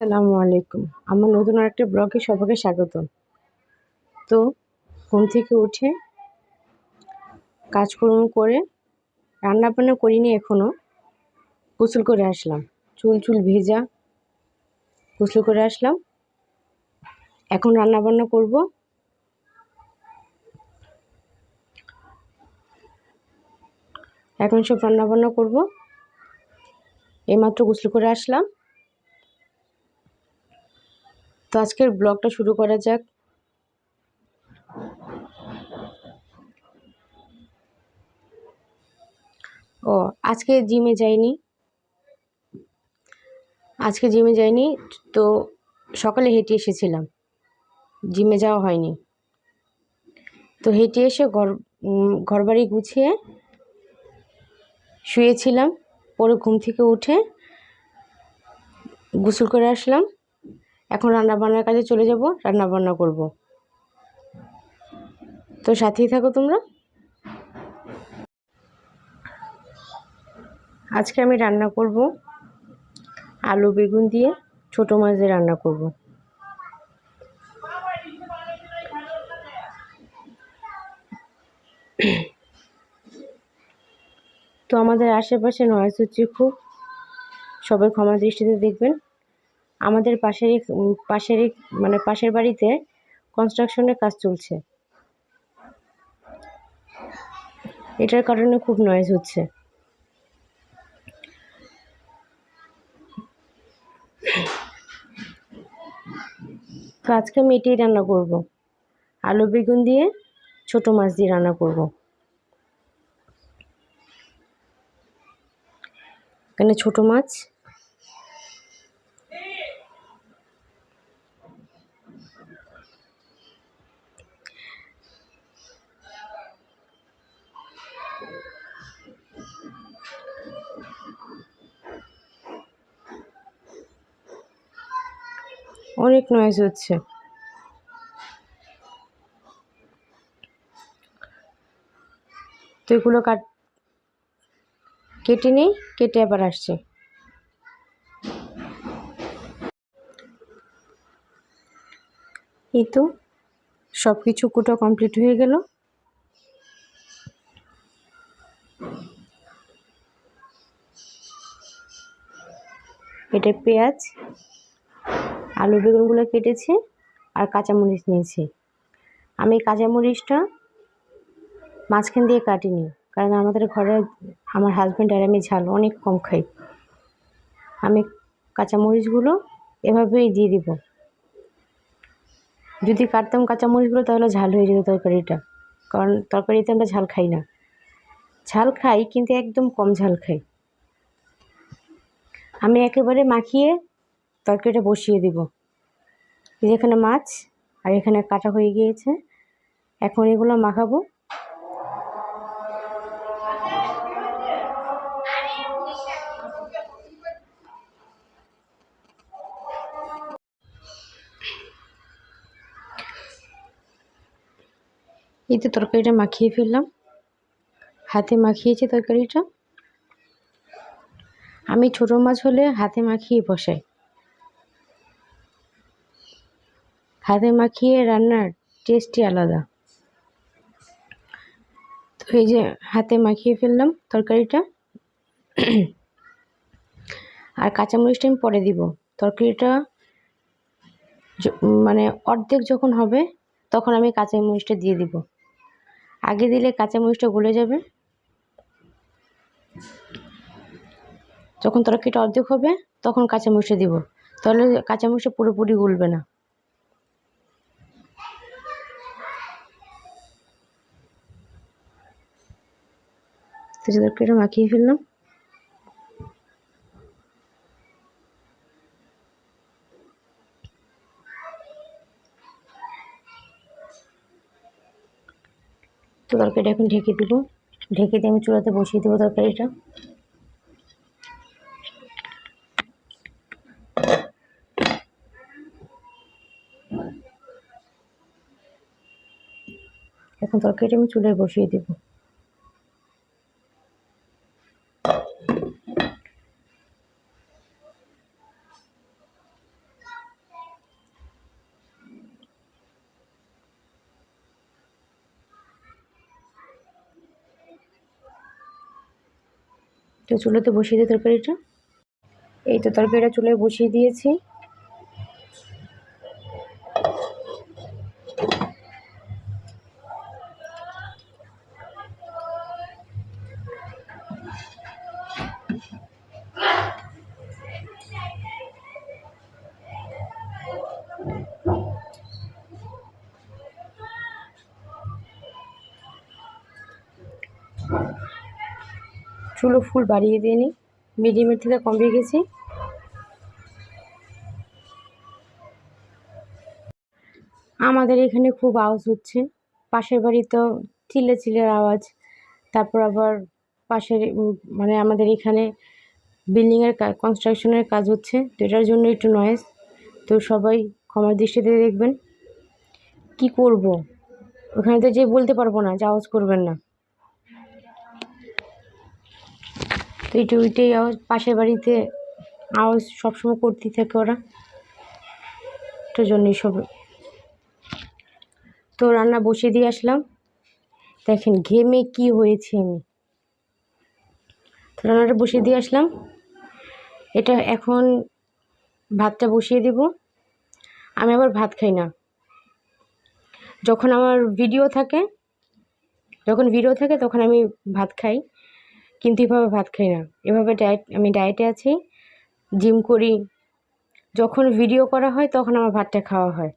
আসসালামু আলাইকুম। আমার নতুন আরেকটা ব্লগে সবাইকে স্বাগত। তো ঘুম থেকে উঠে কাজকর্ম করে রান্নাবান্না করিনি এখনো, গোসল করে আসলাম। চুল ভেজা, গোসল করে আসলাম। এখন রান্নাবান্না করব। এখন সব রান্নাবান্না করব। এইমাত্র গোসল করে আসলাম। তো আজকের ব্লগটা শুরু করা যাক। আজকে জিমে যাইনি। তো সকালে হেঁটে এসেছিলাম, জিমে যাওয়া হয়নি। তো হেঁটে এসে ঘরবাড়ি গুছিয়ে শুয়েছিলাম। পরে ঘুম থেকে উঠে গোসল করে আসলাম। এখন রান্নাবান্নার কাজে চলে যাব, রান্নাবান্না করব। তো সাথেই থাকো তোমরা। আজকে আমি রান্না করব আলু বেগুন দিয়ে ছোট মাছ দিয়ে রান্না করব। তো আমাদের আশেপাশে নয়েজ হচ্ছে খুব, সবাই ক্ষমা দৃষ্টিতে দেখবেন। আমাদের পাশের বাড়িতে কনস্ট্রাকশনের কাজ চলছে, এটার কারণে খুব নয়েজ হচ্ছে। তো আজকে আমি এটাই রান্না করব, আলু বেগুন দিয়ে ছোট মাছ দিয়ে রান্না করব। এখানে ছোট মাছ, অনেক নয়েজ হচ্ছে। তো এগুলো কেটে নেই, কেটে আবার আসছে। এই তো সব কিছু কুটো কমপ্লিট হয়ে গেল। এটা পেঁয়াজ, আলু বেগুনগুলো কেটেছি আর কাঁচামরিচ নিয়েছি। আমি কাঁচামরিচটা মাঝখান দিয়ে কাটিনি, কারণ আমাদের ঘরে আমার হাজব্যান্ড আর আমি ঝাল অনেক কম খাই। আমি কাঁচামরিচগুলো এভাবেই দিয়ে দিব। যদি কাটতাম কাঁচামরিচগুলো তাহলে ঝাল হয়ে যেত তরকারিটা, কারণ তরকারিতে আমরা ঝাল খাই না। ঝাল খাই কিন্তু একদম কম ঝাল খাই। আমি একেবারে মাখিয়ে তরকারিটা বসিয়ে দিব। যেখানে মাছ আর এখানে কাটা হয়ে গিয়েছে, এখন এগুলো মাখাবো। এই তো তরকারিটা মাখিয়ে ফেললাম, হাতে মাখিয়েছি তরকারিটা। আমি ছোট মাছ হলে হাতে মাখিয়ে বসাই। হাতে মাখিয়ে রান্নার টেস্টই আলাদা। তো এই যে হাতে মাখিয়ে ফেললাম তরকারিটা। আর কাঁচামরিচটা আমি পরে দিব। তরকারিটা মানে অর্ধেক যখন হবে তখন আমি কাঁচামরিচটা দিয়ে দিব। আগে দিলে কাঁচামরিচটা গলে যাবে। যখন তরকারিটা অর্ধেক হবে তখন কাঁচামরিচটা দিব, তাহলে কাঁচামরিচটা পুরোপুরি গলবে না। তরকারিটা মাখিয়ে ফেললাম। তো তরকারিটা এখন ঢেকে দিব। ঢেকে দিয়ে আমি চুলাতে বসিয়ে দেবো তরকারিটা। এখন তরকারিটা আমি চুলায় বসিয়ে দেব। তো চুলোতে বসিয়ে দিই তরকারিটা। এই তো তরকারিটা চুলোয় বসিয়ে দিয়েছি। চুলো ফুল বাড়িয়ে দিয়ে নিই, মিডিয়ামের থেকে কমিয়ে গেছি। আমাদের এখানে খুব আওয়াজ হচ্ছে, পাশের বাড়ি তো চিল্লাচিল্লির আওয়াজ। তারপর আবার পাশের মানে আমাদের এখানে বিল্ডিংয়ের কনস্ট্রাকশনের কাজ হচ্ছে, তো এটার জন্য একটু নয়েজ। তো সবাই ক্ষমার দৃষ্টিতে দেখবেন। কি করব, ওখানে তো যে বলতে পারবো না যে আওয়াজ করবেন না। তো ওইটাই আওয়াজ, পাশের বাড়িতে আওয়াজ সবসময় করতেই থাকে ওরা, এটার জন্যই সব। তো রান্না বসিয়ে দিয়ে আসলাম, দেখেন ঘেমে কি হয়েছে আমি। তো রান্নাটা বসিয়ে দিয়ে আসলাম, এটা এখন ভাতটা বসিয়ে দেব। আমি আবার ভাত খাই না, যখন আমার ভিডিও থাকে তখন আমি ভাত খাই, কিন্তু এভাবে ভাত খাই না। এভাবে আমি ডায়েটে আছি, জিম করি, যখন ভিডিও করা হয় তখন আমার ভাতটা খাওয়া হয়।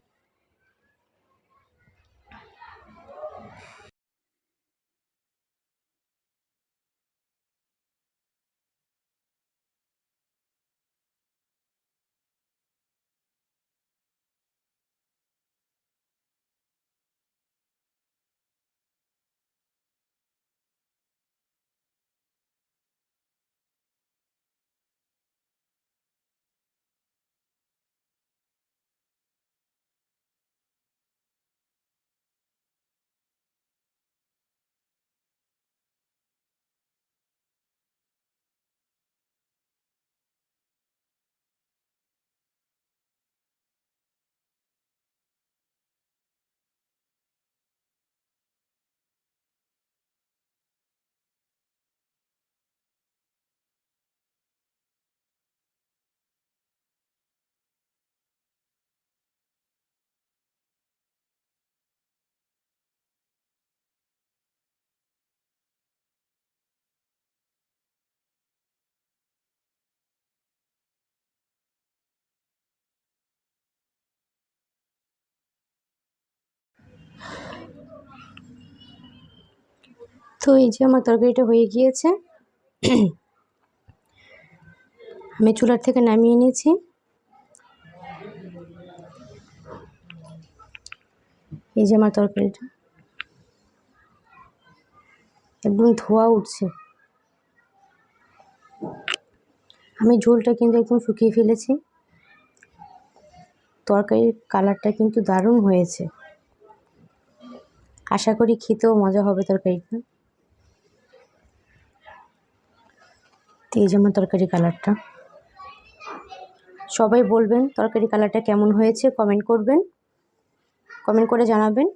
তো এই যে আমার তরকারিটা হয়ে গিয়েছে, আমি চুলার থেকে নামিয়ে নিয়েছি। এই যে আমার তরকারিটা, একদম ধোয়া উঠছে। আমি ঝোলটা কিন্তু একদম শুকিয়ে ফেলেছি। তরকারির কালারটা কিন্তু দারুণ হয়েছে, আশা করি খেতেও মজা হবে তরকারিটা। তো এই যে আমার তরকারি কালারটা, সবাই বলবেন তরকারি কালারটা কেমন হয়েছে, কমেন্ট করবেন, কমেন্ট করে জানাবেন।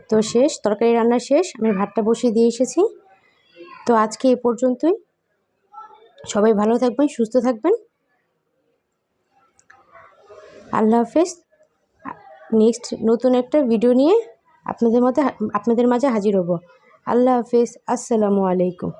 তো শেষ, তরকারি রান্না শেষ, আমি ভাতটা বসিয়ে দিয়ে এসেছি। তো আজকে এ পর্যন্তই, সবাই ভালো থাকবেন, সুস্থ থাকবেন। আল্লাহ হাফেজ। নেক্সট নতুন একটা ভিডিও নিয়ে আপনাদের মাঝে হাজির হব। আল্লাহ হাফেজ, আসসালামু আলাইকুম।